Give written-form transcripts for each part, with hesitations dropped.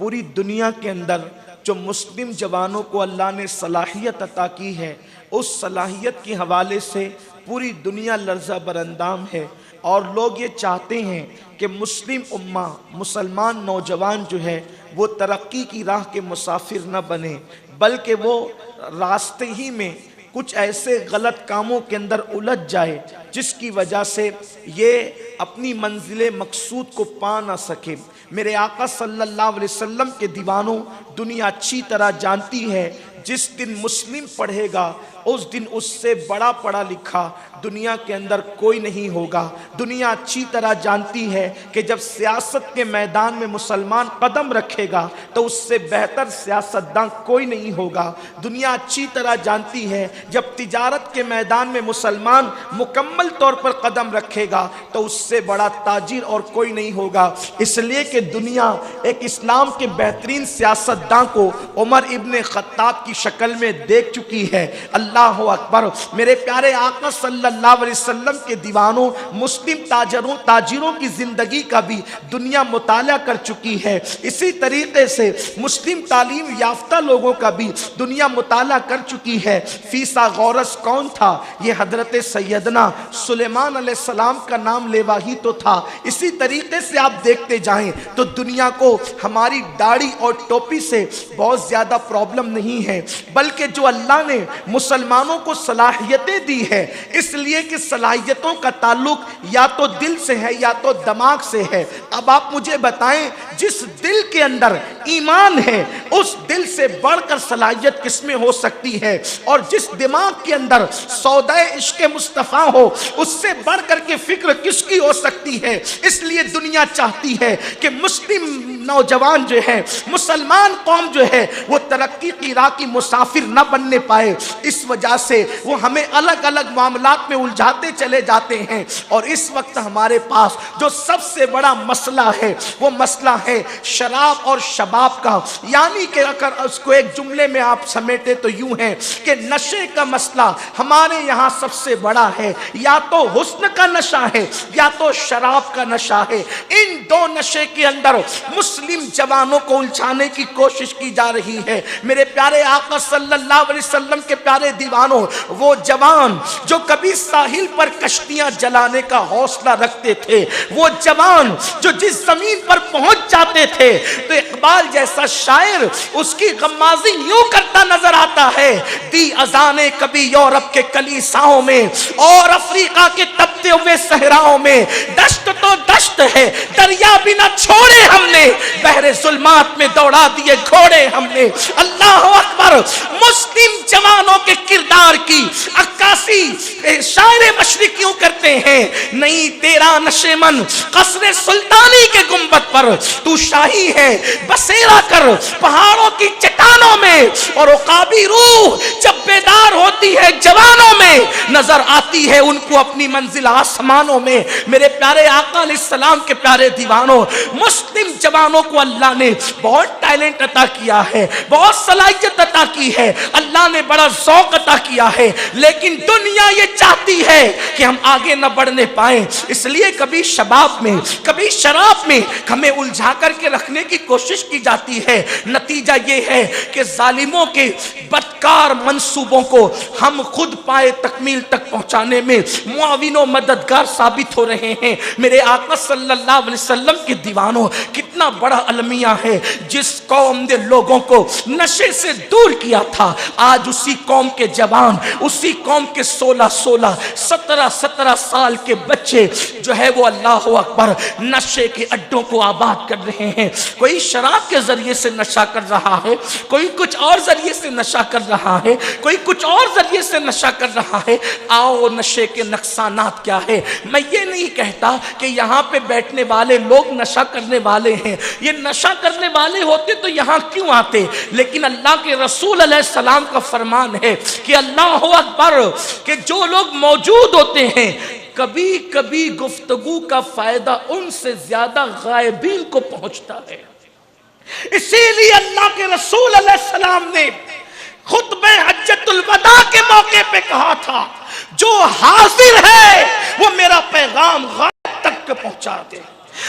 पूरी दुनिया के अंदर जो मुस्लिम जवानों को अल्लाह ने सलाहियत अता की है, उस सलाहियत के हवाले से पूरी दुनिया लर्ज़ा बरअंदाम है। और लोग ये चाहते हैं कि मुस्लिम उम्मा, मुसलमान नौजवान जो है वो तरक्की की राह के मुसाफिर न बने, बल्कि वो रास्ते ही में कुछ ऐसे गलत कामों के अंदर उलझ जाए जिसकी वजह से ये अपनी मंजिल मकसूद को पा ना सके। मेरे आका सल्लल्लाहु अलैहि वसल्लम के दीवानों, दुनिया अच्छी तरह जानती है जिस दिन मुस्लिम पढ़ेगा उस दिन उससे बड़ा पढ़ा लिखा दुनिया के अंदर कोई नहीं होगा। दुनिया अच्छी तरह जानती है कि जब सियासत के मैदान में मुसलमान कदम रखेगा तो उससे बेहतर सियासतदान कोई नहीं होगा। दुनिया अच्छी तरह जानती है जब तिजारत के मैदान में मुसलमान मुकम्मल तौर पर कदम रखेगा तो उससे बड़ा ताजिर और कोई नहीं होगा। इसलिए कि दुनिया एक इस्लाम के बेहतरीन सियासतदान को उमर इब्ने खत्ताब की शक्ल में देख चुकी है। अल्लाह अकबर। मेरे प्यारे आका सल्लल्लाहु अलैहि वसल्लम के दीवानों, मुस्लिम ताजिरों की जिंदगी का भी दुनिया मुताला कर चुकी है। इसी तरीके से मुस्लिम तालीम याफ्ता लोगों का भी दुनिया मुताला कर चुकी है। फीसा गौरस कौन था? ये हजरत सैयदना सुलेमान अलैहिस्सलाम का नाम लेवा ही तो था। इसी तरीके से आप देखते जाएं तो दुनिया को हमारी दाढ़ी और टोपी से बहुत ज्यादा प्रॉब्लम नहीं है, बल्कि जो अल्लाह ने मुसलमानों को सलाहियतें दी है, इसलिए कि सलाहियतों का ताल्लुक या तो दिल से है या तो दिमाग से है। अब आप मुझे बताएं, जिस दिल के अंदर ईमान है उस दिल से बढ़कर सलाहियत किसमें हो सकती है? और जिस दिमाग के अंदर सौदा इश्क मुस्तफा हो उससे बढ़कर के फिक्र किसकी हो सकती है? इसलिए दुनिया चाहती है कि मुस्लिम नौजवान जो है, मुसलमान कौम जो है, वो तरक्की की राह की मुसाफिर न बनने पाए। इस वजह से वो हमें अलग अलग मामलात में उलझाते चले जाते हैं। और इस वक्त हमारे पास जो सबसे बड़ा मसला है वो मसला है शराब और शबाब का। यानी कि अगर उसको एक जुमले में आप समेटे तो यूं है कि नशे का मसला हमारे यहाँ सबसे बड़ा है। या तो हुस्न का नशा है या तो शराब का नशा है। इन दो नशे के अंदर मुस्लिम जवानों को उलझाने की कोशिश की जा रही है। मेरे प्यारे आका सल्लल्लाहु अलैहि वसल्लम के प्यारे दीवानों, वो जवान जो कभी साहिल पर कश्तियां जलाने का हौसला रखते थे, वो जवान जो जिस जमीन पर पहुंच जाते थे तो इकबाल जैसा शायर उसकी गम्माजी यूं करता नजर आता है। दी अजाने कभी यूरोप के कलीसाओं में और अफ्रीका के तपते हुए सहराओं में, दश्त तो दश्त है, दरिया भी ना छोड़े हमने, बहरे जुल्मात में दौड़ा दिए घोड़े हमने। अल्लाह अकबर। मुस्लिम जवानों के किरदार की अक्कासी शायर मशरिक क्यों करते हैं? नहीं तेरा नशेमन कसरे सुल्तानी के गुंबद पर तू शाही है, बसेरा कर पहाड़ों की चट्टानों में। और उकाबी रूह जब बेदार होती है जवानों में, नजर आती है उनको अपनी मंजिल आसमानों में। मेरे प्यारे आका अलैहिस्सलाम के प्यारे दीवानों, मुस्लिम जवानों को अल्लाह ने बहुत टैलेंट अता किया है, बहुत सलाहियत अता की है, अल्लाह ने बड़ा शौक अता किया है। लेकिन दुनिया ये चाहती है कि हम आगे न बढ़ने पाए, इसलिए कभी शबाब में कभी शराब में हमें उलझा करके रखने की कोशिश की जाती है। नतीजा ये है कि जालिमों के बदकार मंसूबों को हम खुद पाए तकमील तक पहुंचाने में मुआविनो मददगार साबित हो रहे हैं। मेरे आका सल्लल्लाहु अलैहि वसल्लम के दीवानों, कितना बड़ा अलमिया है। जिस कौम ने लोगों को नशे से दूर किया था, आज उसी कौम के जवान, उसी कौम के 16-16, 17-17 साल के बच्चे जो है वो अल्लाह अकबर नशे के अड्डों को आबाद कर रहे हैं। कोई शराब के जरिए से नशा कर रहा है, कोई कुछ और जरिए से नशा कर रहा है, कोई कुछ और जरिए से नशा कर रहा है। आओ नशे के नुकसानात क्या है? मैं ये नहीं कहता कि यहाँ पे बैठने वाले लोग नशा करने वाले हैं। ये नशा करने वाले होते तो यहाँ क्यों आते? लेकिन अल्लाह के रसूल अलैहिस्सलाम का फरमान है कि अल्लाह अकबर, कि जो लोग मौजूद होते हैं कभी कभी गुफ्तगू का फायदा उनसे ज्यादा गायबीन को पहुंचता है। इसीलिए अल्लाह के रसूल अलैहिस्सलाम ने खुतबे हज्जतुल वदा के मौके पे कहा था, जो हाजिर है वो मेरा पैगाम गायब तक पहुंचा दे।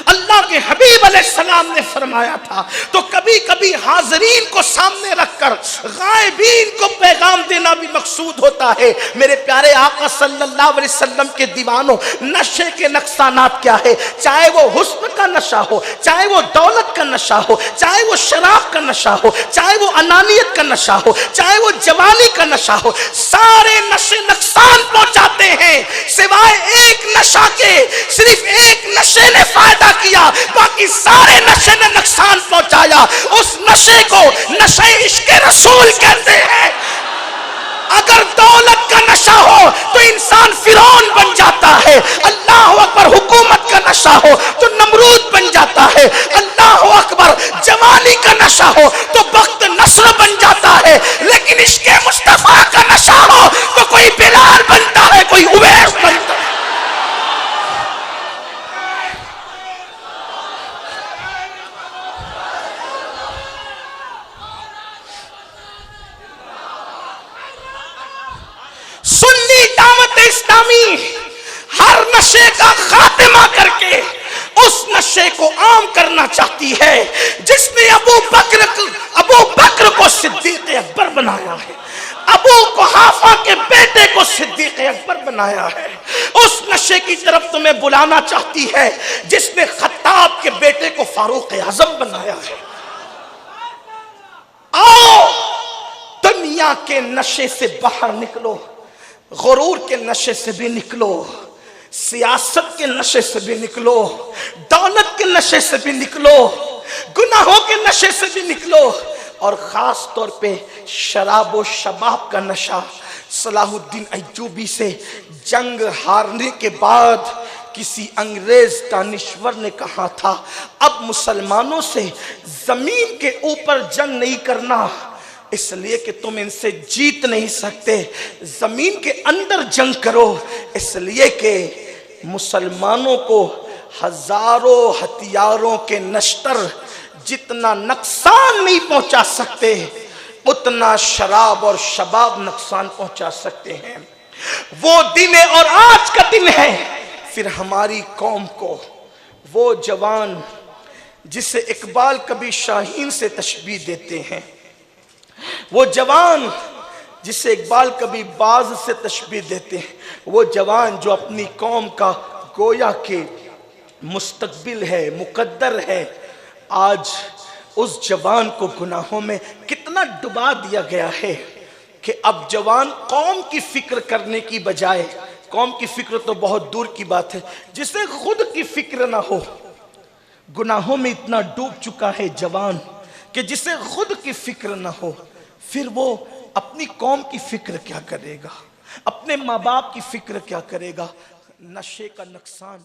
अल्लाह के हबीब अलैहिस्सलाम ने फरमाया था। तो कभी कभी हाज़रीन को सामने रखकर गायबीन को पैगाम देना भी मकसूद होता है। मेरे प्यारे आका सल्लल्लाहु अलैहि वसल्लम के दीवानों, नशे के नुकसानात क्या है? चाहे वो हुस्न का नशा हो, चाहे वो दौलत का नशा हो, चाहे वो शराब का नशा हो, चाहे वो अनानियत का नशा हो, चाहे वो जवानी का नशा हो, सारे नशे नुकसान पहुंचाते हैं सिवाय एक नशा के। सिर्फ एक नशे ने फायदा किया, बाकी सारे नशे ने नुकसान पहुंचाया। उस नशे को नशे इश्क़ रसूल कहते हैं। अगर दौलत का नशा हो तो इंसान फिरौन बन जाता है। अल्लाह अकबर। हुकूमत का नशा हो तो नमरूद बन जाता है। अल्लाह अकबर। जवानी का नशा हो तो बख्त नस्र बन जाता है। लेकिन इश्क़ मुस्तफा का नशा हो तो कोई बिलाल बनता है, कोई उवैस बनता है। सुन्नी दावत इस्लामी हर नशे का खात्मा करके उस नशे को आम करना चाहती है जिसने अबू बकर को सिद्दीक़ अकबर बनाया है, अबू कुहाफा के बेटे को सिद्दीक़ अकबर बनाया है। उस नशे की तरफ तुम्हें बुलाना चाहती है जिसने खत्ताब के बेटे को फारूक आज़म बनाया है। आओ दुनिया के नशे से बाहर निकलो, गुरूर के नशे से भी निकलो, सियासत के नशे से भी निकलो, दौलत के नशे से भी निकलो, गुनाहों के नशे से भी निकलो, और ख़ास तौर पे शराब व शबाब का नशा। सलाहुद्दीन अय्यूबी से जंग हारने के बाद किसी अंग्रेज दानिश्वर ने कहा था, अब मुसलमानों से ज़मीन के ऊपर जंग नहीं करना, इसलिए कि तुम इनसे जीत नहीं सकते। जमीन के अंदर जंग करो, इसलिए कि मुसलमानों को हजारों हथियारों के नश्तर जितना नुकसान नहीं पहुंचा सकते, उतना शराब और शबाब नुकसान पहुंचा सकते हैं। वो दिन है और आज का दिन है। फिर हमारी कौम को वो जवान जिसे इकबाल कभी शाहीन से तशबीह देते हैं, वो जवान जिसे इकबाल कभी बाज से तशबीह देते हैं, वो जवान जो अपनी कौम का गोया के मुस्तकबिल है, मुकद्दर है, आज उस जवान को गुनाहों में कितना डुबा दिया गया है कि अब जवान कौम की फिक्र करने की बजाय, कौम की फिक्र तो बहुत दूर की बात है, जिसे खुद की फिक्र ना हो, गुनाहों में इतना डूब चुका है जवान कि जिसे खुद की फिक्र ना हो, फिर वो अपनी कौम की फिक्र क्या करेगा, अपने माँ बाप की फिक्र क्या करेगा। नशे का नुकसान